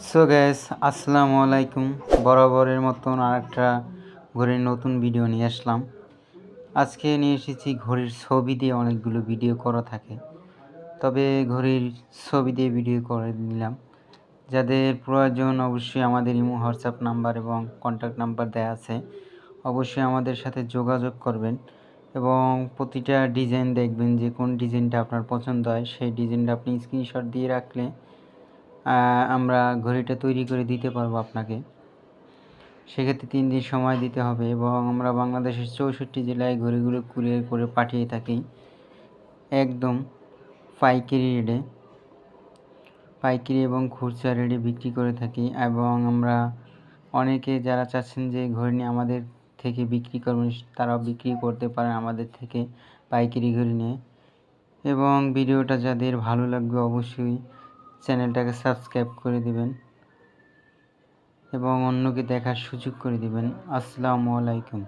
So gas আসসালামু আলাইকুম। বরাবরের মতন আরেকটা ঘড়ির নতুন ভিডিও নিয়ে আসলাম। আজকে নিয়ে এসেছি ঘড়ির ছবি দিয়ে অনেকগুলো ভিডিও করা থাকে, তবে ঘড়ির ছবি দিয়ে ভিডিও করে নিলাম। যাদের প্রয়োজন অবশ্যই আমাদের ইমো হোয়াটসঅ্যাপ নাম্বার এবং কন্ট্যাক্ট নাম্বার দেওয়া আছে, অবশ্যই আমাদের সাথে যোগাযোগ করবেন এবং প্রতিটা ডিজাইন দেখবেন যে কোন ডিজাইনটা আপনার পছন্দ হয়। সেই ডিজাইনটা আপনি স্ক্রিনশট দিয়ে রাখলে আমরা ঘড়িটা তৈরি করে দিতে পারবো আপনাকে। সেক্ষেত্রে 3 দিন সময় দিতে হবে এবং আমরা বাংলাদেশের 64 জেলায় ঘড়িগুলো কুরিয়ার করে পাঠিয়ে থাকি একদম পাইকারি এবং খুচরা রেটে বিক্রি করে থাকি। এবং আমরা অনেকে যারা চাচ্ছেন যে ঘড়ি নিয়ে আমাদের থেকে বিক্রি করবেন, তারাও বিক্রি করতে পারেন আমাদের থেকে পাইকারি ঘড়ি নিয়ে। এবং ভিডিওটা যাদের ভালো লাগবে অবশ্যই চ্যানেলটাকে সাবস্ক্রাইব করে দিবেন এবং অন্যকে দেখার সুযোগ করে দিবেন। আসসালামু আলাইকুম।